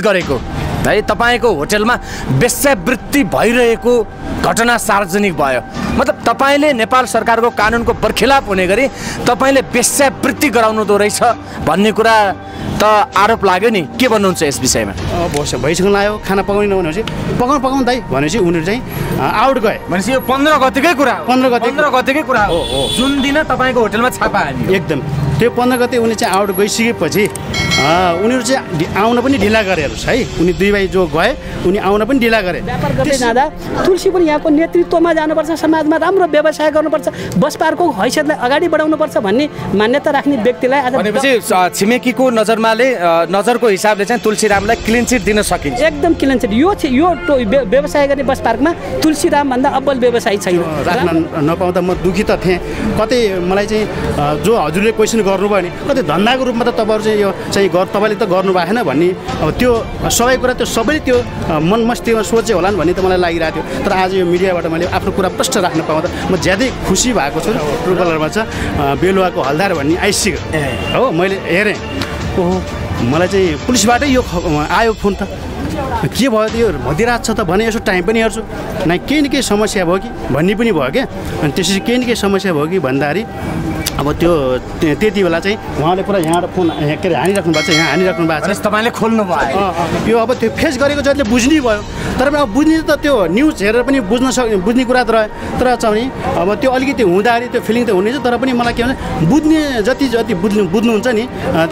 गरेको है तपाईको होटलमा वेश्यावृत्ति भइरहेको घटना सार्वजनिक भयो। मतलब तपाईले नेपाल सरकारको कानुनको बर्खिलाफ हुने गरी तपाईले वेश्यावृत्ति गराउनु रहेछ भन्ने कुरा त आरोप लाग्यो नि, के भन्नुहुन्छ यस विषयमा? भइसक्नु लाग्यो खाना पकाउने भनेपछि पकाउनु दाइ भनेपछि उनीहरू चाहिँ आउट गए। भनेपछि यो 15 गतेकै कुरा हो। 15 गतेकै कुरा हो जुन दिन तपाईको होटलमा छापा हाल्यो। एकदम त्यो 15 गते उनी चाहिँ आउट गइसकेपछि उनीहरू चाहिँ आउन पनि ढिला गरेर है। उनी दुई भाइ जो गए उनी आउन पनि ढिला गरे। व्यापार गर्दै जाँदा तुलसी पनि यहाँको नेतृत्वमा जानुपर्छ, समाजमा राम्रो व्यवसाय गर्नुपर्छ, बस पार्कको हैसियतलाई अगाडि बढाउनुपर्छ भन्ने मान्यता राख्ने व्यक्तिलाई आज भनेपछि छिमेकीको नजरको हिसाबले चाहिँ तुलसीरामलाई क्लिन चिट दिन सकिन्छ। एकदम क्लिन चिट। यो व्यवसाय गर्ने बस पार्कमा तुलसीराम भन्दा अब्बल व्यवसायी छैन। राख्न नपाउँदा म दुखी त थिएँ। कतै मलाई चाहिँ जो हजुरले क्वेसन गर्नुभयो नि कतै धन्दाको रूपमा त तपाईँहरू चाहिँ यो चाहिँ तपाईँले त गर्नु भएन भन्ने अब त्यो सबै कुरा त्यो सबैले त्यो मन मस्तीमा सोचे होलान् भन्ने त मलाई लागिरहेको थियो। तर आज यो मिडियाबाट मैले आफ्नो कुरा प्रष्ट राख्न पाउँदा म ज्यादै खुसी भएको छु। ट्रु कलरमा छ बेलुवाको हलदार भन्ने आइसक्यो हो। मैले हेरेँ ओहो मलाई चाहिँ पुलिसबाटै यो आयो फोन त के भयो यो भदिरहेको छ त भने यसो टाइम पनि हेर्छु न केही न केही समस्या भयो कि भन्ने पनि भयो क्या। अनि त्यसपछि केही न केही समस्या भयो कि भन्दाखेरि अब त्यो त्यति बेला चाहिँ उहाँले पुरा यहाँ फोन के अरे हानिराख्नु भएको छ, यहाँ हानिराख्नु भएको छ। तपाईँले खोल्नु भयो यो अब त्यो फेस गरेको जतिले बुझ्नै भयो। तर अब बुझ्ने त त्यो न्युज हेरेर पनि बुझ्ने कुरा त रह्यो। तर चाहिँ अब त्यो अलिकति हुँदाखेरि त्यो फिलिङ त हुनेछ। तर पनि मलाई के भन्छ बुझ्ने जति बुझ्नुहुन्छ नि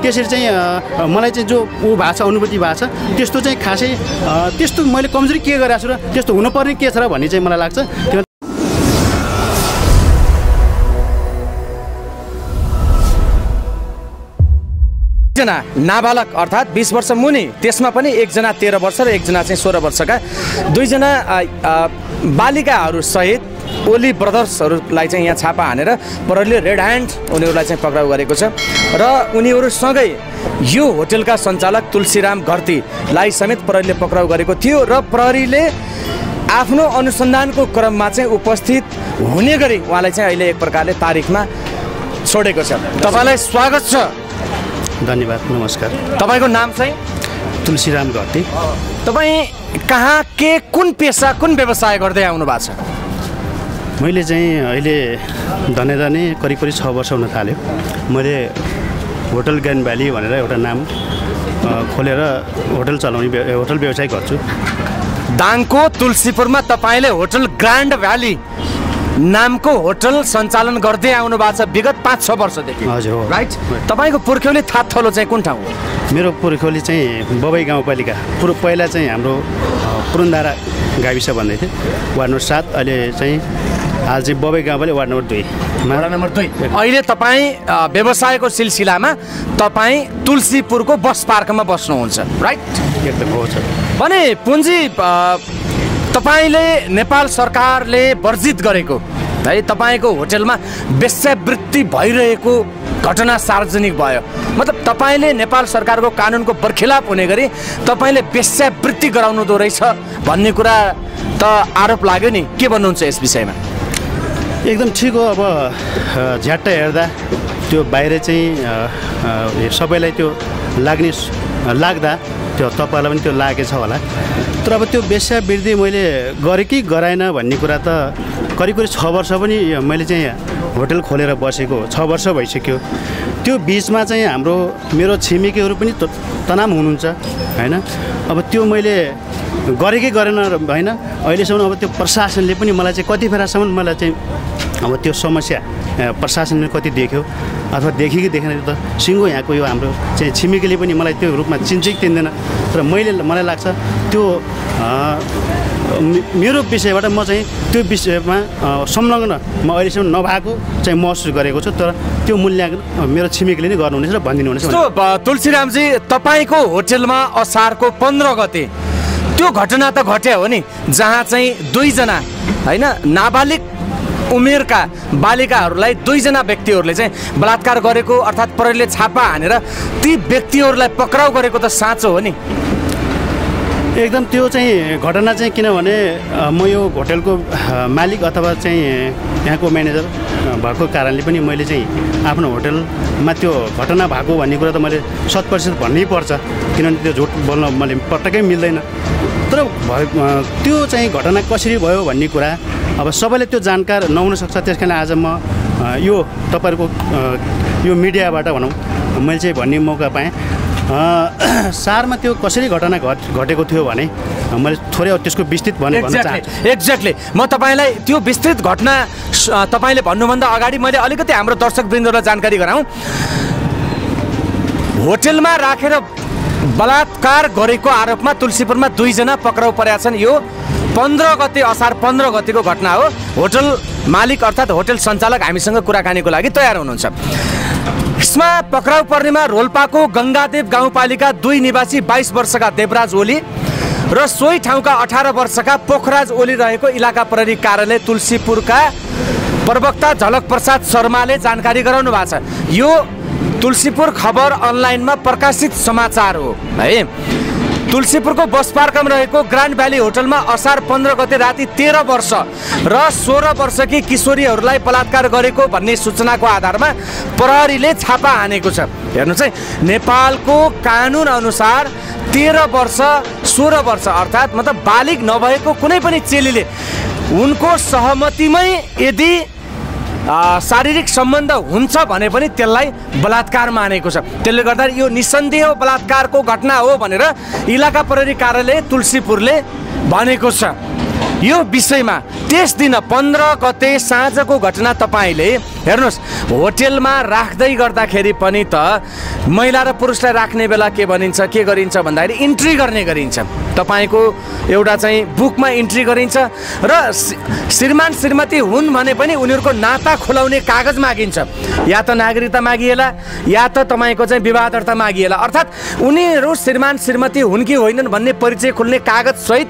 त्यसरी चाहिँ मलाई चाहिँ जो ऊ भएको छ अनुभूति भएको छ त्यस्तो चाहिँ खासै त्यस्तो मैले कमजोरी के गरेको छु र त्यस्तो हुनुपर्ने के छ र भन्ने चाहिँ मलाई लाग्छ। जना नाबालक अर्थात् 20 वर्ष मुनि, त्यसमा पनि एकजना 13 वर्ष र एकजना चाहिँ 16 वर्षका दुईजना बालिकाहरू सहित ओली ब्रदर्सहरूलाई चाहिँ यहाँ छापा हानेर प्रहरीले रेड ह्यान्ड उनीहरूलाई चाहिँ पक्राउ गरेको छ। र उनीहरूसँगै यो होटलका सञ्चालक तुलसीराम घरतीलाई समेत प्रहरीले पक्राउ गरेको थियो। र प्रहरीले आफ्नो अनुसन्धानको क्रममा चाहिँ उपस्थित हुने गरी उहाँलाई चाहिँ अहिले एक प्रकारले तारिखमा छोडेको छ। तपाईँलाई स्वागत छ। धन्यवाद, नमस्कार। तपाईँको नाम चाहिँ? तुलसीराम घरती। तपाईँ कहाँ के कुन पेसा कुन व्यवसाय गर्दै आउनु भएको छ? मैले चाहिँ अहिले धने करिब 6 वर्ष हुन थाल्यो। मैले होटल ग्रान्ड भ्याली भनेर एउटा नाम खोलेर होटल व्यवसाय गर्छु। दाङको तुलसीपुरमा तपाईँले होटल ग्रान्ड भ्याली नामको होटल सञ्चालन गर्दै आउनु भएको छ विगत 5-6 वर्षदेखि। हजुर, राइट। तपाईँको पुर्ख्यौली थाथलो चाहिँ कुन ठाउँ हो? मेरो पुर्ख्यौली चाहिँ बबई गाउँपालिका। पहिला चाहिँ हाम्रो पुरनधारा गाविस भन्दै थियो, वार्ड नम्बर 7। अहिले चाहिँ हाल चाहिँ बबई गाउँपालिका वार्ड नम्बर 2। Ward number 2। अहिले तपाईँ व्यवसायको सिलसिलामा तपाईँ तुलसीपुरको बस पार्कमा बस्नुहुन्छ, राइट? एकदम हो। भने पुन्जी तपाईले नेपाल सरकारले वर्जित गरेको है तपाईको होटलमा वेश्यावृत्ति भइरहेको घटना सार्वजनिक भयो। मतलब तपाईले नेपाल सरकारको कानुनको बर्खिलाफ हुने गरी तपाईले वेश्यावृत्ति गराउनु रहेछ भन्ने कुरा त आरोप लाग्यो नि, के भन्नुहुन्छ यस विषयमा? एकदम ठिक हो। अब झ्याट्ट हेर्दा त्यो बाहिर चाहिँ सबैलाई त्यो लाग्दा त्यो तपाईँलाई पनि त्यो लागेछ होला। तर अब त्यो वेश्यावृत्ति मैले गरेँ कि गराएन भन्ने कुरा त करिब 6 वर्ष पनि मैले चाहिँ होटल खोलेर बसेको 6 वर्ष भइसक्यो। त्यो बिचमा चाहिँ मेरो छिमेकीहरू पनि तनाव हुनुहुन्छ हैन। अब त्यो मैले गरेँ कि गरेन होइन अहिलेसम्म। अब त्यो प्रशासनले पनि मलाई चाहिँ कति बेलासम्म मलाई चाहिँ अब त्यो समस्या प्रशासनले कति देख्यो अथवा देख्यो कि देखेन त सिङ्गो यहाँको यो हाम्रो चाहिँ छिमेकीले पनि मलाई त्यो रूपमा चिन्छ कि चिन्दैन। तर मलाई लाग्छ त्यो मेरो विषयबाट म चाहिँ त्यो विषयमा संलग्न म अहिलेसम्म नभएको चाहिँ महसुस गरेको छु। तर त्यो मूल्याङ्कन मेरो छिमेकीले नै गर्नुहुनेछ र भनिदिनुहुनेछ। तुलसीरामजी, तपाईँको होटलमा असारको 15 गते त्यो घटना त घट्या हो नि, जहाँ चाहिँ 2 जना होइन नाबालिग उमेरका बालिकाहरूलाई 2 जना व्यक्तिहरूले चाहिँ बलात्कार गरेको अर्थात् प्रहरीले छापा हानेर ती व्यक्तिहरूलाई पक्राउ गरेको त साँचो हो नि? एकदम त्यो चाहिँ घटना चाहिँ किनभने म यो होटलको मालिक अथवा चाहिँ यहाँको म्यानेजर भएको कारणले पनि मैले चाहिँ आफ्नो होटलमा त्यो घटना भएको भन्ने कुरा त मैले 100% भन्नै पर्छ, किनभने त्यो झुट बोल्न मैले पटक्कै मिल्दैन। तर त्यो चाहिँ घटना कसरी भयो भन्ने कुरा अब सबैले त्यो जानकार नहुनसक्छ। त्यस कारण आज म यो तपाईँहरूको यो मिडियाबाट भनौँ मैले चाहिँ भन्ने मौका पाएँ। सारमा त्यो कसरी घटना घटेको थियो भने मैले थोरै त्यसको विस्तृत भन्न चाहन्छु। एक्ज्याक्टली म तपाईँलाई त्यो विस्तृत घटना तपाईँले भन्नुभन्दा अगाडि मैले अलिकति हाम्रो दर्शकवृन्दलाई जानकारी गराउँ। होटलमा राखेर बलात्कार गरेको आरोपमा तुलसीपुरमा 2 जना पक्राउ परेका छन्। यो 15 गते असार 15 गतेको घटना हो। होटल मालिक अर्थात् होटल सञ्चालक हामीसँग कुराकानीको लागि तयार हुनुहुन्छ। यसमा पक्राउ पर्नेमा रोल्पाको गङ्गादेव गाउँपालिका 2 निवासी 22 वर्षका देवराज ओली र सोही ठाउँका 18 वर्षका पोखराज ओली रहेको इलाका प्रहरी कार्यालय तुलसीपुरका प्रवक्ता झलक प्रसाद शर्माले जानकारी गराउनु भएको छ। यो तुलसीपुर खबर अनलाइनमा प्रकाशित समाचार हो है। तुलसीपुरको बस पार्कमा रहेको ग्रान्ड भ्याली होटलमा असार 15 गते राति 13 वर्ष र 16 वर्षकी किशोरीहरूलाई बलात्कार गरेको भन्ने सूचनाको आधारमा प्रहरीले छापा हानेको छ। हेर्नुहोस् है, नेपालको कानुन अनुसार 13 वर्ष 16 वर्ष अर्थात् मतलब बालिग नभएको कुनै पनि चेलीले उनको सहमतिमै यदि शारीरिक सम्बन्ध हुन्छ भने पनि त्यसलाई बलात्कार मानेको छ। त्यसले गर्दा यो निसन्देह बलात्कारको घटना हो भनेर इलाका प्रहरी कार्यालय तुलसीपुरले भनेको छ। यो विषयमा त्यस दिन 15 गते साँझको घटना तपाईँले हेर्नुहोस्, होटलमा राख्दै गर्दाखेरि पनि त महिला र पुरुषलाई राख्ने बेला के भनिन्छ, के गरिन्छ भन्दाखेरि इन्ट्री गर्ने गरिन्छ। तपाईँको एउटा चाहिँ बुकमा इन्ट्री गरिन्छ र श्रीमान श्रीमती हुन् भने पनि उनीहरूको नाता खुलाउने कागज मागिन्छ। या त नागरिकता मागिएला या त तपाईँको चाहिँ विवाह दर्ता मागिएला, अर्थात् उनीहरू श्रीमान श्रीमती हुन् कि होइनन् भन्ने परिचय खुल्ने कागजसहित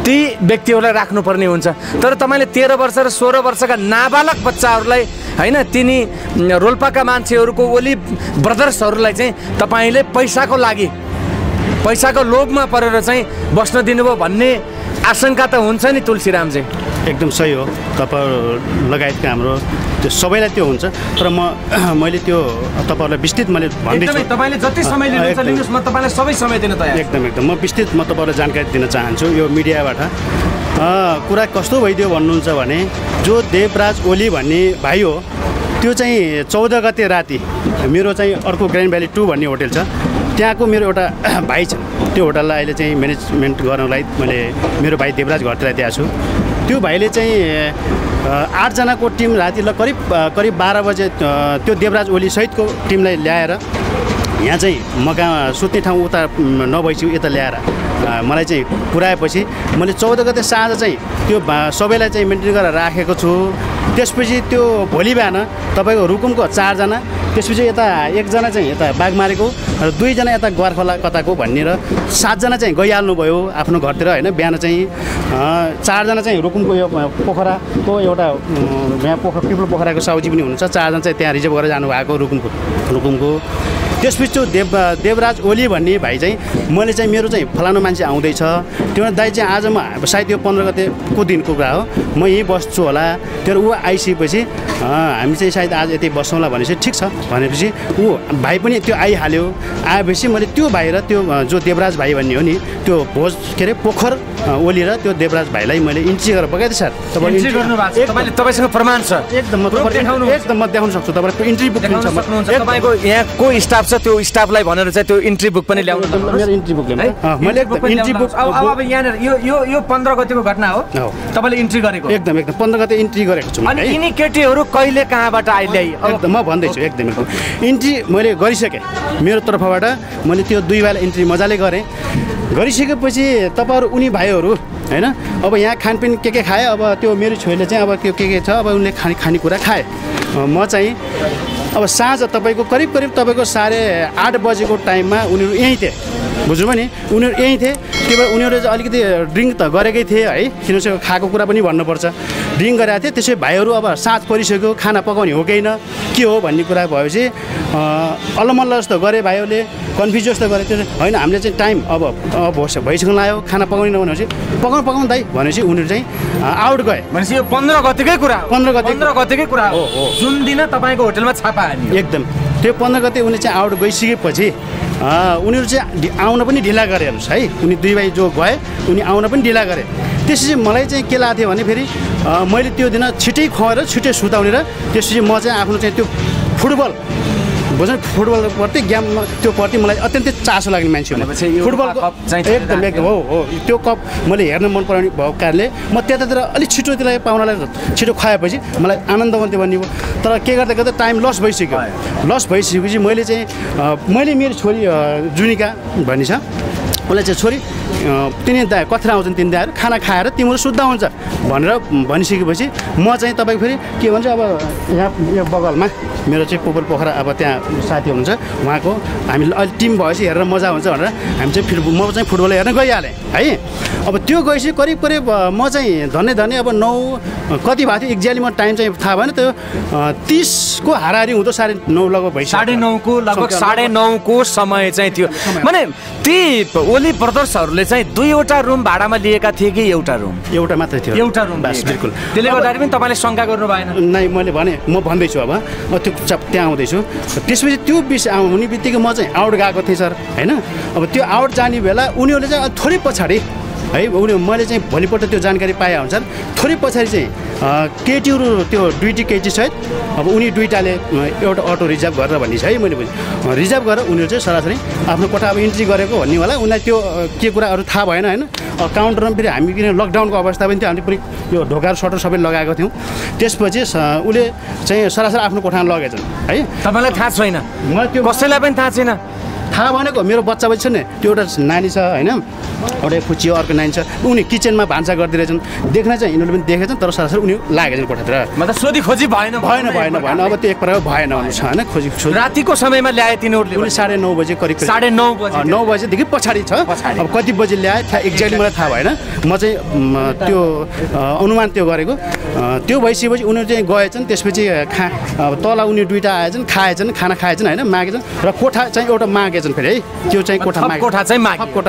ती व्यक्तिहरूलाई राख्नुपर्ने हुन्छ। तर तपाईँले 13 वर्ष र 16 वर्षका नाबालक बच्चाहरूलाई होइन, तिनी रोल्पाका मान्छेहरूको ओली ब्रदर्सहरूलाई चाहिँ तपाईँले पैसाको लोभमा परेर चाहिँ बस्न दिनुभयो भन्ने आशंका त हुन्छ नि तुलसीरामजी। एकदम सही हो, तपाईँ लगायतका हाम्रो त्यो सबैलाई त्यो हुन्छ। तर मैले त्यो तपाईँहरूलाई विस्तृत मैले भन्दैछु। तपाईँले जति समय लिनुहोस्, म तपाईँलाई सबै समय दिन तयार। एकदम म विस्तृत म तपाईँलाई जानकारी दिन चाहन्छु। यो मिडियाबाट कुरा कस्तो भइदियो भन्नुहुन्छ भने जो देवराज ओली भन्ने भाइ हो त्यो चाहिँ 14 गते राति मेरो चाहिँ अर्को ग्रान्ड भ्याली 2 भन्ने होटल छ, त्यहाँको मेरो एउटा भाइ छ। त्यो होटललाई अहिले चाहिँ म्यानेजमेन्ट गर्नलाई मैले मेरो भाइ देवराज घरतिर त्यहाँ छु। त्यो भाइले चाहिँ 8 जनाको टिम राति करिब 12 बजे त्यो देवराज ओली सहितको टिमलाई ल्याएर यहाँ चाहिँ मका सुत्ने ठाउँ उता नभएपछि यता ल्याएर मलाई चाहिँ पुऱ्याएपछि मैले 14 गते साँझ चाहिँ त्यो सबैलाई चाहिँ मेन्टेन गरेर राखेको छु। त्यसपछि त्यो भोलि बिहान तपाईँको रुकुमको 4 जना, त्यसपछि यता 1 जना चाहिँ यता बाघमारेको र 2 जना यता ग्वारखोला कताको भन्ने र 7 जना चाहिँ गइहाल्नु भयो आफ्नो घरतिर होइन। बिहान चाहिँ 4 जना चाहिँ रुकुमको यो पोखराको एउटा यहाँ पिपल पोखराको साउजी पनि हुनुहुन्छ, 4 जना चाहिँ त्यहाँ रिजर्भ गरेर जानुभएको रुकुमको। त्यसपछि त्यो देवराज ओली भन्ने भाइ चाहिँ मैले चाहिँ मेरो चाहिँ फलानु मान्छे आउँदैछ, त्यो दाइ चाहिँ आज म सायद यो 15 गतेको दिनको कुरा हो, म यहीँ बस्छु होला। त्यो ऊ आइसकेपछि हामी चाहिँ सायद आज यतै बस्छौँला भनेपछि ठिक छ भनेपछि ऊ भाइ पनि त्यो आइहाल्यो। आएपछि मैले त्यो भाइ र त्यो जो देवराज भाइ भन्ने हो नि त्यो भोज के अरे पोखर ओली र त्यो देवराज भाइलाई मैले इन्ट्री गरेर बगाइदिएँ। सर तपाईँसँग प्रमाण छ? एकदम म देखाउन सक्छु। तपाईँको इन्ट्री बुक छ, तपाईँको यहाँ को स्टाफ छ त्यो स्टाफलाई भनेर चाहिँ त्यो इन्ट्री बुक पनि ल्याउनु। मेरो इन्ट्री बुक ल्याउनु है, मैले इन्ट्री बुक अब यहाँनिर यो 15 गतेको घटना हो, तपाईँले इन्ट्री गरेको? एकदम 15 गते इन्ट्री गरेको छु। अनि यिनी केटीहरू कहिले कहाँबाट आइल्याइ? एकदम म भन्दैछु एकदम इन्ट्री मैले गरिसकेँ मेरो तर्फबाट। मैले त्यो 2 बेला इन्ट्री मजाले गरेँ। गरिसकेपछि तपाईँहरू उनी भाइहरू होइन अब यहाँ खानपिन के खाए, अब त्यो मेरो छोरीले चाहिँ अब त्यो के छ अब उनले खानेकुरा खाए। म चाहिँ अब साँझ तपाईँको करिब तपाईँको 8:30 बजेको टाइममा उनीहरू यहीँ थिए, बुझ्नुभयो नि, उनीहरू यहीँ थिए। त्यही भएर उनीहरूले चाहिँ अलिकति ड्रिङ्क त गरेकै थिए है, किनभने खाएको कुरा पनि भन्नुपर्छ। ड्रिङ्क गरेको थिएँ। त्यसै भाइहरू अब साँझ परिसक्यो, खाना पकाउने हो कि के हो भन्ने कुरा भएपछि अल्लमल्ल जस्तो गरे भाइहरूले, कन्फ्युज जस्तो गरे। त्यो होइन हामीले चाहिँ टाइम अब भइसक्नु लाग्यो, खाना पकाउने नभनेपछि पकाउनु दाइ भनेपछि उनीहरू चाहिँ आउट गए। भनेपछि यो 15 गतेकै कुरा हो। 15 गतेकै कुरा हो जुन दिन तपाईँको होटलमा छापा हान्यो। एकदम त्यो 15 गते उनी चाहिँ आउट गइसकेपछि उनीहरू चाहिँ आउन पनि ढिला गरे हेर्नुहोस् है। उनी 2 भाइ जो गए उनी आउन पनि ढिला गरे। त्यसपछि मलाई चाहिँ के लाग्थ्यो भने फेरि मैले त्यो दिन छिटै खुवाएर छिटै सुताउने र त्यसपछि म चाहिँ आफ्नो चाहिँ त्यो फुटबलप्रति गेममा त्यो प्रति मलाई अत्यन्तै चासो लाग्ने मान्छे हो। फुटबलको एकदम हो त्यो कप मैले हेर्न मन पराउने भएको कारणले म त्यतातिर अलिक छिटो त्यसलाई पाहुनालाई छिटो खुवाएपछि मलाई आनन्द हुन्थ्यो भन्ने भयो। तर के गर्दा टाइम लस भइसकेपछि मैले मेरो छोरी जुनिका भन्ने छ उसलाई चाहिँ छोरी तिनी दाइ कथरा आउँछन्, तिनी दाइहरू खाना खाएर तिम्रो सुत्दा हुन्छ भनेर भनिसकेपछि म चाहिँ तपाईँको फेरि के भन्छ अब यहाँ बगलमा मेरो चाहिँ पोपल पोखरा अब त्यहाँ साथी हुनुहुन्छ, उहाँको हामी अहिले टिम भएपछि हेरेर मजा हुन्छ भनेर हामी चाहिँ म चाहिँ फुटबल हेर्न गइहालेँ है। अब त्यो गएपछि करिब म चाहिँ धन्य अब 9 कति भएको थियो एक्ज्याक्टली म टाइम चाहिँ थाहा भएन। त्यो 30 को हाराहारी हुँदो 9:30 लगभग भइसक्यो। 9:30 को लगभग 9:30 को समय चाहिँ थियो। माने ती ओली ब्रदर्सहरूले चाहिँ 2वटा रुम भाडामा लिएका थिए कि एउटा रुम? एउटा मात्रै थियो, एउटा रुम बस बिल्कुल। त्यसले गर्दाखेरि पनि तपाईँले शङ्का गर्नु भएन? नै मैले भने म भन्दैछु अब त्यो त्यहाँ आउँदैछु। त्यसपछि त्यो विषय आउने बित्तिकै म चाहिँ आउट गएको थिएँ सर होइन। अब त्यो आउट जाने बेला उनीहरूले चाहिँ थोरै पछाडि है मैले चाहिँ भोलिपल्ट त्यो जानकारी पाए अनुसार थोरै पछाडि चाहिँ केटीहरू त्यो 2टी केटी सहित अब उनी 2टाले एउटा अटो रिजर्भ गरेर भन्ने छ है। मैले बुझेँ रिजर्भ गरेर उनीहरू चाहिँ सरासरी आफ्नो कोठा अब इन्ट्री गरेको भन्ने होला। उनीलाई त्यो के कुराहरू थाहा भएन होइन। काउन्टरमा फेरि हामी किन लकडाउनको अवस्था पनि थियो, हामीले पनि यो ढोका सटर सबै लगाएको थियौँ। त्यसपछि उसले चाहिँ सरासरी आफ्नो कोठामा लगेछन् है। तपाईँलाई थाहा छैन? मलाई त्यो कसैलाई पनि थाहा छैन। थाहा भनेको मेरो बच्चा छ नि, त्यो एउटा नानी छ होइन, एउटा फुच्ची अर्को नानी छ, उनी किचनमा भान्सा गर्दिरहेछन्। देख्न चाहिँ यिनीहरूले पनि देखेछन् तर सरासरी उनी लागेछन् कोठातिर। मतलब सोधी खोजी भएन? अब त्यो एक प्रकार भएन भन्नुहोस् होइन। खोजी रातिको समयमा ल्याए तिनीहरूले? 9:30 बजे करिब 9:30 बजेदेखि पछाडि छ। अब कति बजे ल्याए एक्ज्याक्टली मलाई थाहा भएन। म चाहिँ त्यो अनुमान त्यो गरेको त्यो भइसकेपछि उनीहरू चाहिँ गएछन्। त्यसपछि तल उनी 2टा आएछन्, खाएछन्, खाना खाएछन् होइन, मागेछन् र कोठा चाहिँ एउटा मागेछन् फेरि है। त्यो चाहिँ कोठा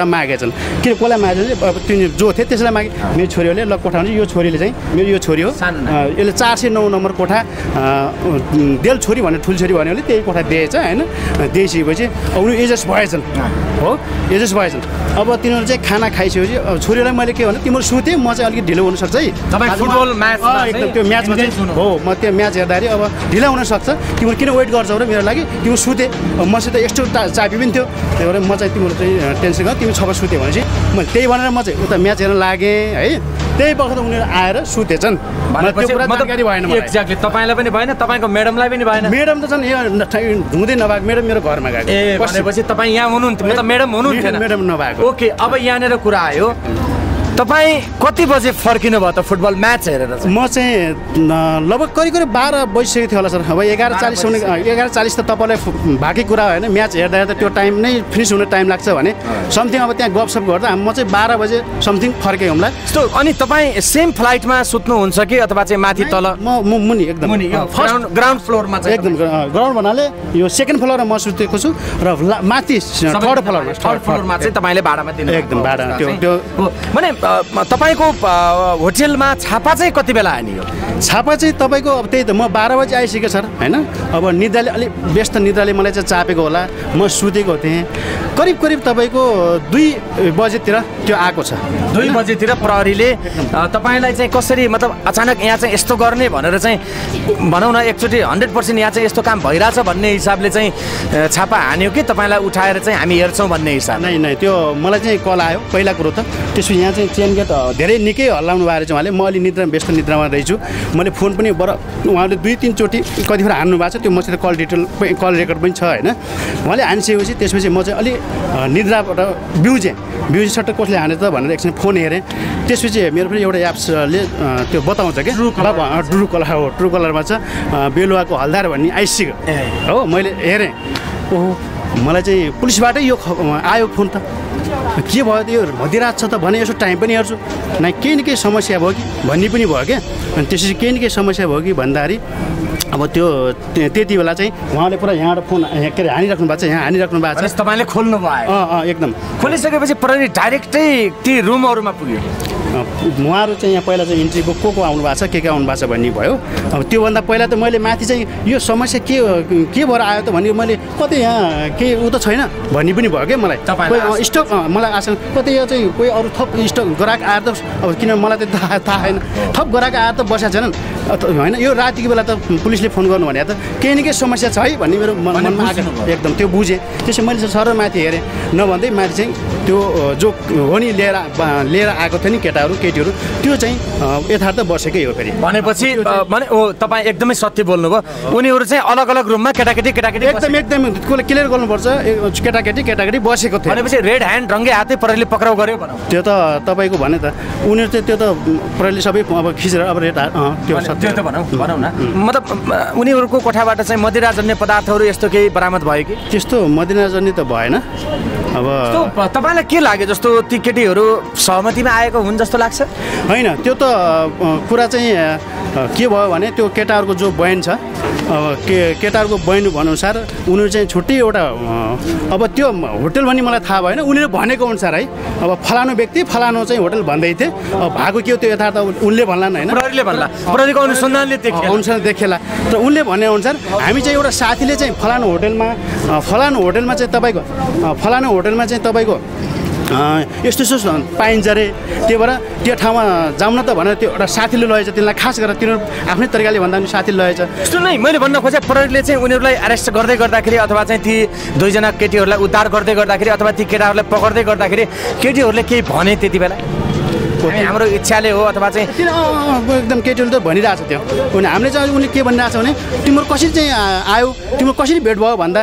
मागेछन्। किन कसलाई मागेछन्? अब तिनीहरू जो थिए त्यसलाई मागे। मेरो छोरीहरूले ल कोठा हुन्छ, यो छोरीले चाहिँ मेरो यो छोरी हो, यसले 409 नम्बर कोठा देल छोरी भने ठुल छोरी भन्यो भने त्यही कोठा दिएछ होइन। दिइसकेपछि उनीहरू एडजस्ट भएछन् हो, एडजस्ट भएछन्। अब तिनीहरू चाहिँ खाना खाइसकेपछि छोरीलाई मैले के भने तिमीहरू सुते, म चाहिँ अलिकति ढिलो हुनसक्छ है फुटबल म्याच एकदम त्यो म्याचमा चाहिँ हो। म त्यो म्याच हेर्दाखेरि अब ढिला हुनसक्छ, तिमीहरू किन वेट गर्छौ र मेरो लागि? तिमीहरू सुते, मसित यस्तो चाबी पनि थियो, त्यही भएर म चाहिँ तिमीहरू चाहिँ टेन्सन गर, तिमी सबै सुत्यो भनेपछि मैले त्यही भनेर म चाहिँ उता म्याच हेर्न लागेँ है। त्यही बखत उनीहरू आएर सुतेछन्। जानकारी भएन एक्ज्याक्टली। तपाईँलाई पनि भएन, तपाईँको म्याडमलाई पनि भएन? म्याडम त झन् हुँदै नभएको, म्याडम मेरो घरमा गएको। भनेपछि तपाईँ यहाँ हुनुहुन्थ्यो, त म्याडम हुनुहुन्थेन? म्याडम नभएको। ओके, अब यहाँनिर कुरा आयो, तपाईँ कति बजे फर्किनु भयो त फुटबल म्याच हेरेर? म चाहिँ लगभग करिब 12 बजिसकेको थियो होला सर। अब 11:40 त तपाईँलाई बाँकी कुरा होइन, म्याच हेर्दा त्यो टाइम नै फिनिस हुने टाइम लाग्छ भने समथिङ अब त्यहाँ गफसप गर्दा म चाहिँ 12 बजे समथिङ फर्केँ होला। अनि तपाईँ सेम फ्लाइटमा सुत्नुहुन्छ कि अथवा चाहिँ माथि तल? म मुनि एकदम ग्राउन्ड फ्लोरमा चाहिँ? एकदम ग्राउन्ड भन्नाले यो सेकेन्ड फ्लोरमा म सुतेको छु र माथि थर्ड फ्लोरमा चाहिँ तपाईँले भाडामा दिनु? एकदम भाडा त्यो भने तपाईँको होटेलमा छापा चाहिँ कति बेला आयो? छापा चाहिँ तपाईँको अब त्यही त म 12 बजी आइसकेँ सर होइन। अब निद्राले अलिक व्यस्त निद्राले मलाई चाहिँ चापेको होला, म सुतेको थिएँ। करिब तपाईँको 2 बजेतिर त्यो आएको छ। 2 बजेतिर प्रहरीले तपाईँलाई चाहिँ कसरी मतलब अचानक यहाँ चाहिँ यस्तो गर्ने भनेर चाहिँ भनौँ न एकचोटि 100% यहाँ चाहिँ यस्तो काम भइरहेछ भन्ने हिसाबले चाहिँ छापा हान्यो कि तपाईँलाई उठाएर चाहिँ हामी हेर्छौँ भन्ने हिसाब? नै त्यो मलाई चाहिँ कल आयो पहिला कुरो त। त्यसपछि यहाँ चाहिँ चेन गेट धेरै निकै हल्लाउनु भएको रहेछ उहाँले। म अलि व्यस्त निद्रामा रहेछु। मैले फोन पनि उहाँले 2-3 चोटि कतिखेर हान्नु भएको छ, त्यो मसित कल रेकर्ड पनि छ होइन। उहाँले हानिसकेपछि त्यसपछि म चाहिँ अलि निद्राबाट बिउजेँ सट्ट कसले हाने त भनेर एकछिन फोन हेरेँ। त्यसपछि मेरो पनि एउटा एप्सले त्यो बताउँछ क्या, ट्रु कलरमा छ बेलुवाको हलदार भन्ने आइसक्यो हो। मैले हेरेँ, ओहो मलाई चाहिँ पुलिसबाटै यो आयो फोन त के भयो त यो मध्यरात छ त भने यसो टाइम पनि हेर्छु न केही न केही समस्या भयो कि भन्ने पनि भयो क्या अनि त्यसपछि केही न केही समस्या भयो कि भन्दाखेरि अब त्यो त्यति बेला चाहिँ उहाँले पुरा यहाँबाट फोन के अरे हानिराख्नु भएको छ यहाँ हानिराख्नु भएको छ तपाईँले खोल्नु भयो एकदम खोलिसकेपछि प्रहरी डाइरेक्टै ती रुमहरूमा पुग्यो उहाँहरू चाहिँ यहाँ पहिला चाहिँ इन्ट्री को आउनु भएको छ के आउनु भएको छ भन्ने भयो अब त्योभन्दा पहिला त मैले माथि चाहिँ यो समस्या के भएर आयो त भन्ने मैले कतै यहाँ केही उ त छैन भन्ने पनि भयो क्या मलाई कोही स्टक मलाई आशा कतै यो चाहिँ कोही अरू थप स्टक ग्राहक आएर त अब किन मलाई त थाहा छैन थप ग्राहक आएर त बसेका छैनन् होइन यो रातिको बेला त पुलिसले फोन गर्नु भने त केही न केही समस्या छ है भन्ने मेरो मनमा आएको एकदम त्यो बुझेँ त्यसै मैले चाहिँ सर माथि हेरेँ नभन्दै माथि चाहिँ त्यो जो हो नि लिएर आएको थियो नि केटीहरू त्यो चाहिँ यथार्थ बसेकै हो फेरि भनेपछि भने तपाईँ एकदमै सत्य बोल्नुभयो उनीहरू चाहिँ अलग अलग रुममा केटाकेटी एकदम क्लियर गर्नुपर्छ केटाकेटी बसेको थियो भनेपछि रेड ह्यान्ड रङ्गे हातै प्रहरीले पक्राउ गर्यो त्यो त तपाईँको भने त उनीहरू चाहिँ त्यो त प्रहरीले सबै अब खिचेर अब रेड त्यो त भनौँ न मतलब उनीहरूको कोठाबाट चाहिँ मदिराजन्य पदार्थहरू यस्तो केही बरामद भयो कि त्यस्तो मदिराजन्य त भएन अब तपाईँलाई के लाग्यो जस्तो ती केटीहरू सहमतिमा आएको हुन् जस्तो लाग्छ होइन त्यो त कुरा चाहिँ के भयो भने त्यो केटाहरूको जो बयान छ केटाहरूको बयान अनुसार उनीहरू चाहिँ छुट्टै एउटा अब त्यो होटल भन्ने मलाई थाहा भएन उनीहरू भनेको अनुसार है अब फलानु व्यक्ति फलानु चाहिँ होटल भन्दै थिए अब भएको के हो त्यो यथार्थ उनले भन्लान् होइन प्रहरीको अनुसन्धानले देखेला र उनले भने अनुसार हामी चाहिँ एउटा साथीले चाहिँ फलानु होटलमा चाहिँ तपाईँको यस्तो पाइन्छ अरे त्यो भएर त्यो ठाउँमा जाउँ न त भनेर त्यो एउटा साथीले लगेछ तिनीलाई खास गरेर तिनीहरू आफ्नै तरिकाले भन्दा पनि साथीले लगेछ यस्तो नै मैले भन्न खोजेँ प्रहरीले चाहिँ उनीहरूलाई एरेस्ट गर्दै गर्दाखेरि अथवा चाहिँ ती दुईजना केटीहरूलाई उद्धार गर्दै गर्दाखेरि अथवा ती केटाहरूलाई पक्र्दै गर्दाखेरि केटीहरूले केही भने त्यति बेला हाम्रो इच्छाले हो अथवा चाहिँ एकदम केटीहरूले त भनिरहेको छ त्यो हामीले चाहिँ उनले के भनिरहेको छ भने तिम्रो कसरी चाहिँ आयो तिम्रो कसरी भेट भयो भन्दा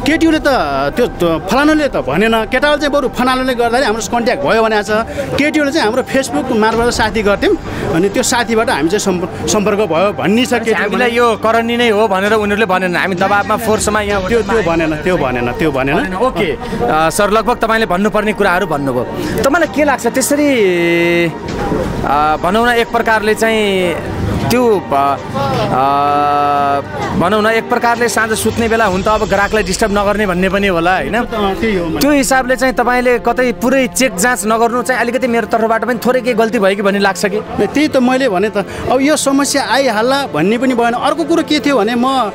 केटीहरूले त त्यो फलानुले त भनेन केटाहरूले चाहिँ बरु फलानुले गर्दाखेरि हाम्रो कन्ट्याक्ट भयो भनेको छ केटीहरूले चाहिँ हाम्रो फेसबुक मार्फत साथी गर्थ्यौँ अनि त्यो साथीबाट हामी चाहिँ सम्पर्क भयो भन्ने छ हामीलाई यो करणी नै हो भनेर उनीहरूले भनेन हामी दबाबमा फोर्समा यहाँ त्यो भनेन ओके सर लगभग तपाईँले भन्नुपर्ने कुराहरू भन्नुभयो तपाईँलाई के लाग्छ त्यसरी भनौँ न एक प्रकारले चाहिँ त्यो भनौँ न एक प्रकारले साँझ सुत्ने बेला हुन त अब ग्राहकलाई डिस्टर्ब नगर्ने भन्ने पनि होला होइन त्यो हिसाबले चाहिँ तपाईँले कतै पुरै चेक जाँच नगर्नु चाहिँ अलिकति मेरो तर्फबाट पनि थोरै केही गल्ती भयो कि भन्ने लाग्छ कि त्यही त मैले भने त अब यो समस्या आइहाल्ला भन्ने पनि भएन अर्को कुरो के थियो भने म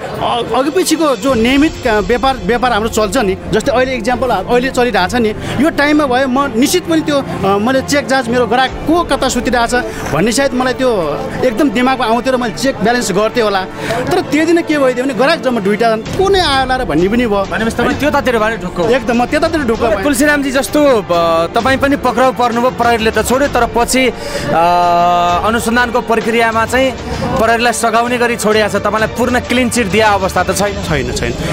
अघि पछिको जो नियमित व्यापार हाम्रो चल्छ नि जस्तै अहिले इक्जाम्पल अहिले चलिरहेको छ नि यो टाइममा भयो म निश्चित पनि त्यो मैले चेक जाँच मेरो ग्राहक को कता सुतिरहेछ भन्ने सायद मलाई त्यो एकदम दिमागमा आउँथ्यो र मैले चेक ब्यालेन्स गर्थेँ होला तर त्यो दिन के भइदियो भने ग्राहक जम्मा दुईवटा कुनै आयो र भन्ने पनि भयो भनेपछि तपाईँ त्यतातिर भने ढुक्क एकदम म त्यतातिर ढुक्क तुलसीरामजी जस्तो तपाईँ पनि पक्राउ पर्नुभयो प्रहरीले त छोड्यो तर पछि अनुसन्धानको प्रक्रियामा चाहिँ प्रहरीलाई सघाउने गरी छोडिएको छ तपाईँलाई पूर्ण क्लिन चिट दिए अवस्था त छैन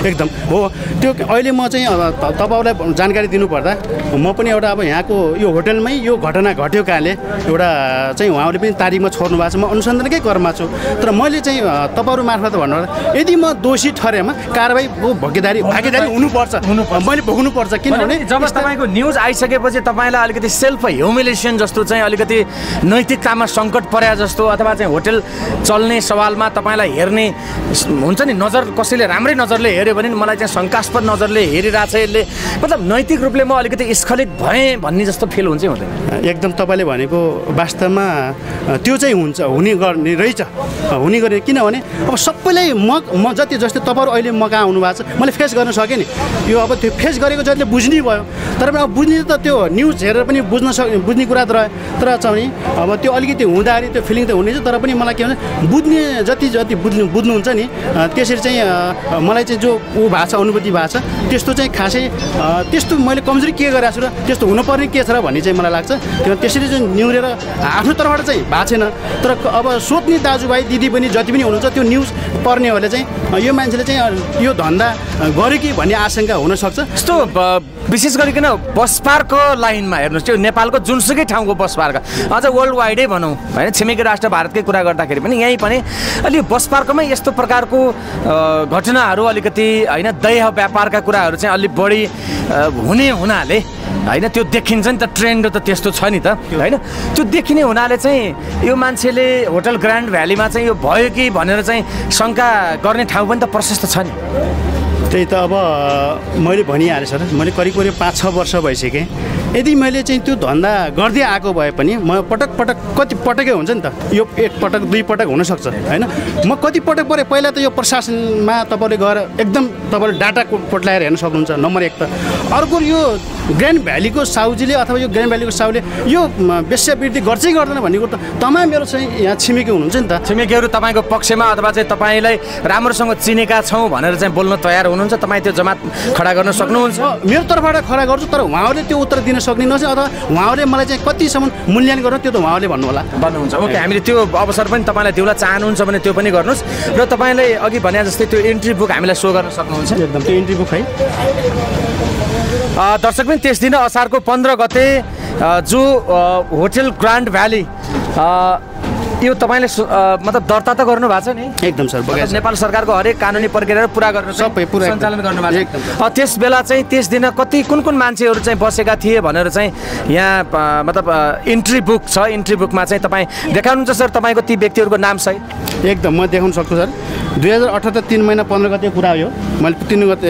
एकदम हो त्यो अहिले म चाहिँ तपाईँहरूलाई जानकारी दिनुपर्दा म पनि एउटा अब यहाँको यो होटलमै यो घटना घट्यो काले एउटा चाहिँ उहाँहरूले पनि तारिखमा छोड्नु भएको छ म अनुसन्धानकै क्रममा छु तर मैले चाहिँ तपाईँहरू मार्फत भन्नुपर्दा यदि म दोषी ठरेमा कारबाहीको भागीदारी हुनुपर्छ मैले भोग्नुपर्छ किनभने जब तपाईँको न्युज आइसकेपछि तपाईँलाई अलिकति सेल्फ ह्युमिलेसन जस्तो चाहिँ अलिकति नैतिकतामा सङ्कट पर्या जस्तो अथवा चाहिँ होटल चल्ने सवालमा तपाईँलाई हेर्ने हुन्छ नि नजर कसैले राम्रै नजरले हेऱ्यो भने मलाई चाहिँ शङ्कास्पद नजरले हेरिरहेछ यसले मतलब नैतिक रूपले म अलिकति स्खलित भएँ भन्ने जस्तो फिल हुन्छ हुँदैन एकदम तपाईँले भनेको वास्तवमा त्यो चाहिँ हुने गर्ने रहेछ हुने गरे किनभने अब सबैलाई म जति जस्तै तपाईँहरू अहिले म कहाँ आउनु भएको छ मैले फेस गर्न सकेँ नि यो अब त्यो फेस गरेको जतिले बुझ्नै भयो तर पनि अब बुझ्ने त त्यो न्युज हेरेर पनि बुझ्ने कुरा त रह्यो तर चाहिँ अब त्यो अलिकति हुँदाखेरि त्यो फिलिङ त हुनेछ तर पनि मलाई के भन्छ बुझ्ने जति बुझ्नुहुन्छ नि त्यसरी चाहिँ मलाई चाहिँ जो ऊ भएको छ अनुभूति भएको छ त्यस्तो चाहिँ खासै त्यस्तो मैले कमजोरी के गरेको छु र त्यस्तो हुनुपर्ने के छ र भन्ने चाहिँ मलाई लाग्छ किनभने त्यसरी चाहिँ निहुरेर आफ्नो तर्फबाट चाहिँ भएको छैन तर अब सोध्ने दाजुभाइ दिदी पनि जति पनि हुनुहुन्छ त्यो न्युज पढ्नेहरूले चाहिँ यो मान्छेले चाहिँ यो धन्दा गर्यो कि भन्ने आशंका हुनसक्छ यस्तो विशेष गरिकन बस पार्कको लाइनमा हेर्नुहोस् त्यो नेपालको जुनसुकै ठाउँको बस पार्क अझ वर्ल्ड वाइडै भनौँ होइन छिमेकी राष्ट्र भारतकै कुरा गर्दाखेरि पनि यहीँ पनि अलि बस पार्कमै यस्तो प्रकारको घटनाहरू अलिकति होइन दैह व्यापारका कुराहरू चाहिँ अलिक बढी हुने हुनाले होइन त्यो देखिन्छ नि त ट्रेन्ड त त्यस्तो छ नि त होइन त्यो देखिने हुनाले चाहिँ यो मान्छेले होटल ग्रान्ड भ्यालीमा चाहिँ यो भयो कि भनेर चाहिँ शङ्का गर्ने ठाउँ पनि त प्रशस्त छ नि त्यही त अब मैले भनिहालेँ सर मैले करिब 5-6 वर्ष भइसकेँ यदि मैले चाहिँ त्यो धन्दा गर्दै आएको भए पनि म पटक कति पटकै हुन्छ नि त यो एक पटक दुई पटक हुनसक्छ होइन म कति पटक परे पहिला त यो प्रशासनमा तपाईँले गएर एकदम तपाईँले डाटा कोट्लाएर हेर्न सक्नुहुन्छ नम्बर 1 त अर्को यो ग्रान्ड भ्यालीको साउजीले अथवा यो ग्रान्ड भ्यालीको साउले यो वेश्यावृत्ति गर्छै गर्दैन भन्ने कुरो त मेरो चाहिँ यहाँ छिमेकी हुनुहुन्छ नि त छिमेकीहरू तपाईँको पक्षमा अथवा चाहिँ तपाईँलाई राम्रोसँग चिनेका छौँ भनेर चाहिँ बोल्न तयार हुनुहुन्छ तपाईँ त्यो जमात खडा गर्न सक्नुहुन्छ मेरो तर्फबाट खडा गर्छु तर उहाँहरूले त्यो उत्तर दिन सक्ने नछ अथवा उहाँहरूले मलाई चाहिँ कतिसम्म मूल्याङ्कन गर्नु त्यो त उहाँहरूले भन्नु होला भन्नुहुन्छ ओके हामीले त्यो अवसर पनि तपाईँलाई दिउला चाहनुहुन्छ भने त्यो पनि गर्नुहोस् र तपाईँलाई अघि भने जस्तै त्यो इन्ट्री बुक हामीलाई सो गर्न सक्नुहुन्छ एकदम त्यो इन्ट्री बुक है दर्शक पनि त्यस दिन असारको 15 गते जो होटल ग्रान्ड भ्याली यो तपाईँले मतलब दर्ता त गर्नु भएको छ नि एकदम सर नेपाल सरकारको हरेक कानुनी प्रक्रियाहरू पुरा गर्नु सबै पुरा सञ्चालन गर्नुभएको छ त्यस बेला चाहिँ त्यस दिन कुन मान्छेहरू चाहिँ बसेका थिए भनेर चाहिँ यहाँ मतलब इन्ट्री बुक छ इन्ट्री बुकमा चाहिँ तपाईँ देखाउनुहुन्छ सर तपाईँको ती व्यक्तिहरूको नाम सहित एकदम म देखाउन सक्छु सर 2078 3 महिना 15 गते कुरा हो यो मैले 3 गते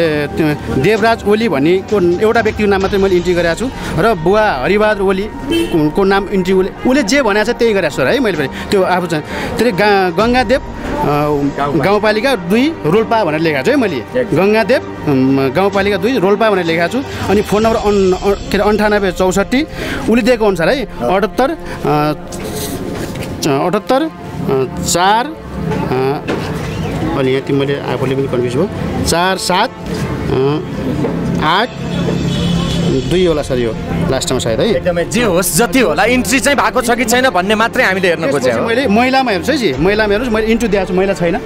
देवराज ओली भन्नेको एउटा व्यक्तिको नाम मात्रै मैले इन्ट्री गरेको छु र बुवा हरिबहादुर ओलीको नाम इन्ट्री उसले जे भनेको छ त्यही गरेको छु है मैले त्यो आफू चाहिँ त्यसले गङ्गादेव गाउँपालिका 2 रोल्पा भनेर लेखेको छु है मैले गङ्गादेव गाउँपालिका 2 रोल्पा भनेर लेखेको छु अनि फोन नम्बर के अरे 9864 उसले दिएको अनुसार है 78 4 अनि यहाँ मैले आफूले पनि कन्फ्युज भयो 4 7 8 2 होला सर यो लास्टमा सायद है एकदमै जे होस् जति होला इन्ट्री चाहिँ भएको छ कि छैन भन्ने मात्रै हामीले हेर्न खोजेको मैले महिलामा हेर्छु है जी महिलामा हेर्नुहोस् मैले इन्ट्री दिएको छु महिला छैन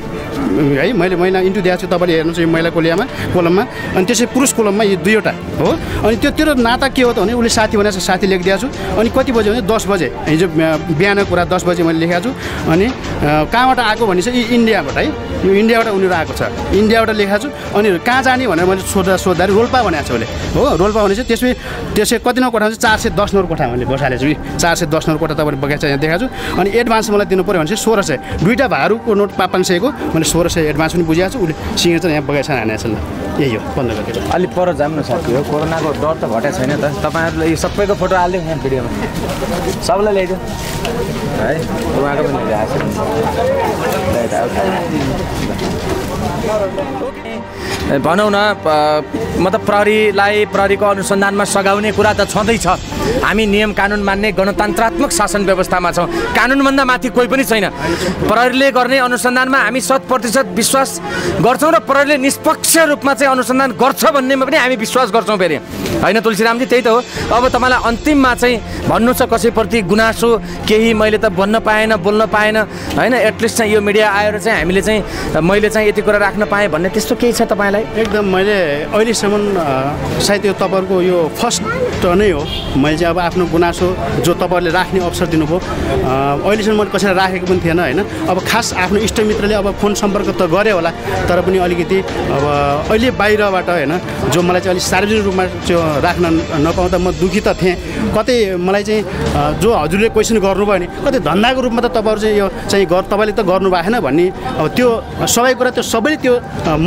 है मैले महिला इन्ट्री दिएको छु तपाईँले हेर्नुहोस् यो महिला कोलममा अनि त्यसै पुरुष कोलममा यो 2वटा हो अनि त्यो नाता के हो त भने उसले साथी भनेको साथी लेखिदिएको छु अनि कति बजे भने 10 बजे हिजो बिहानको कुरा 10 बजे मैले लेखेको छु अनि कहाँबाट आएको भने चाहिँ इन्डियाबाट है यो इन्डियाबाट उनीहरू आएको छ इन्डियाबाट लेखेको छु अनि कहाँ जाने भनेर मैले सोद्धाखेरि रोल्पा भनेको छु उसले हो रोल्पा भने चाहिँ त्यसै कति नम्बर कोठा चाहिँ 410 नम्बर कोठा मैले बसालेको छु 410 नम्बर कोठा तपाईँले बगैँचा यहाँ देखाएको छु अनि एडभान्स मलाई दिनु पऱ्यो भने चाहिँ 1600 दुईवटा भारूको नोट 500को मैले 1600 एडभान्स पनि बुझाएको छु उसले सिग्नेचर यहाँ बगैँचा हानेको छ ल यही हो 15 गते अलिक पर जाम न साथी हो कोरोनाको डर त घटेको छैन त तपाईँहरूले यो सबैको फोटो हालिदिउँ यहाँ भिडियोमा सबलाई ल्याइदिउँ है उहाँको पनि भनौँ न मतलब प्रहरीको अनुसन्धानमा सघाउने कुरा त छँदैछ हामी नियम कानुन मान्ने गणतन्त्रात्मक शासन व्यवस्थामा छौँ कानुनभन्दा माथि कोही पनि छैन प्रहरीले गर्ने अनुसन्धानमा हामी 100% विश्वास गर्छौँ र प्रहरीले निष्पक्ष रूपमा चाहिँ अनुसन्धान गर्छ भन्नेमा पनि हामी विश्वास गर्छौँ फेरि होइन तुलसीरामजी त्यही त हो अब तपाईँलाई अन्तिममा चाहिँ भन्नु छ कसैप्रति गुनासो केही मैले त बोल्न पाएन होइन एटलिस्ट चाहिँ यो मिडिया आएर चाहिँ हामीले चाहिँ मैले चाहिँ यति कुरा राख्न पाएँ भन्ने त्यस्तो केही छ तपाईँलाई एकदम मैले अहिलेसम्म सायद यो तपाईँहरूको यो फर्स्ट नै हो मैले चाहिँ अब आफ्नो गुनासो जो तपाईँहरूले राख्ने अवसर दिनुभयो अहिलेसम्म मैले कसैलाई राखेको पनि थिएन होइन अब खास आफ्नो इष्टमित्रले अब फोन सम्पर्क त गरे होला तर पनि अलिकति अब अहिले बाहिरबाट होइन जो मलाई चाहिँ अलिक सार्वजनिक रूपमा त्यो राख्न नपाउँदा म दुःखी त थिएँ कतै मलाई चाहिँ जो हजुरले क्वेसन गर्नुभयो भने कतै धन्दाको रूपमा त तपाईँहरू चाहिँ यो चाहिँ तपाईँले त गर्नु भएन भन्ने अब त्यो सबै कुरा त्यो सबैले त्यो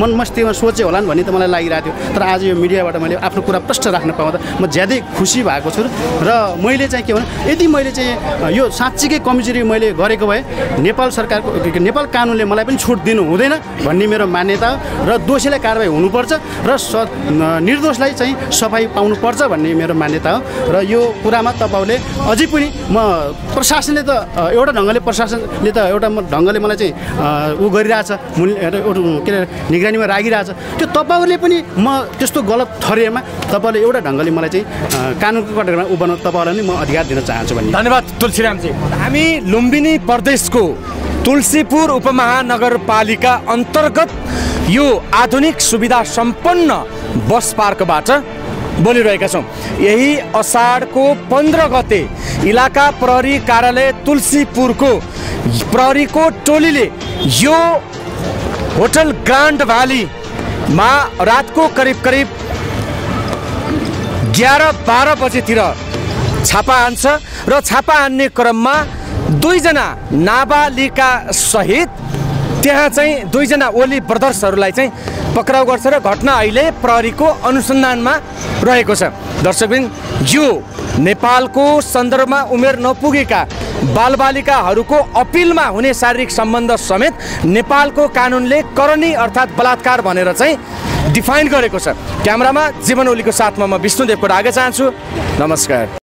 मन मस्तीमा सोचे होला नि भन्ने त मलाई लागिरहेको थियो तर आज यो मिडियाबाट मैले आफ्नो कुरा प्रष्ट राख्न पाउँदा म ज्यादै खुसी भएको छु र मैले चाहिँ के भने यदि मैले चाहिँ यो साँच्चीकै कमजोरी मैले गरेको भए नेपाल सरकारको नेपाल कानुनले मलाई पनि छुट दिनु हुँदैन भन्ने मेरो मान्यता र दोषीलाई कारबाही हुनुपर्छ र निर्दोषलाई चाहिँ सफाई पाउनुपर्छ भन्ने मेरो मान्यता हो र यो कुरामा तपाईँहरूले अझै पनि म प्रशासनले त एउटा ढङ्गले मलाई चाहिँ ऊ गरिरहेछ के अरे निगरानीमा राखिरहेछ त्यो तपाईँहरूले पनि म त्यस्तो गलत ठहरिएमा तपाईँहरूले एउटा ढङ्गले मलाई चाहिँ कानुनको कटरमा उभ्याउन तपाईँहरूलाई नि म अधिकार दिन चाहन्छु भन्ने धन्यवाद तुलसीरामजी हामी लुम्बिनी प्रदेशको तुलसीपुर उपमहानगरपालिका अन्तर्गत यो आधुनिक सुविधा सम्पन्न बस पार्कबाट बोलिरहेका छौँ। यही असाढको 15 गते इलाका प्रहरी कार्यालय तुलसीपुरको प्रहरीको टोलीले यो होटल ग्रान्ड भ्यालीमा रातको करिब 11-12 बजेतिर छापा हान्छ र छापा हान्ने क्रममा 2 जना नाबालिका सहित त्यहाँ चाहिँ 2 जना ओली ब्रदर्सहरूलाई चाहिँ पक्राउ गर्छ र घटना अहिले प्रहरीको अनुसन्धानमा रहेको छ। दर्शकबिन, यो नेपालको सन्दर्भमा उमेर नपुगेका बालबालिकाहरूको अपिलमा हुने शारीरिक सम्बन्ध समेत नेपालको कानुनले करणी अर्थात् बलात्कार भनेर चाहिँ डिफाइन गरेको छ। क्यामेरामा जीवन ओलीको साथमा म विष्णुदेवको आगे चाहन्छु। नमस्कार।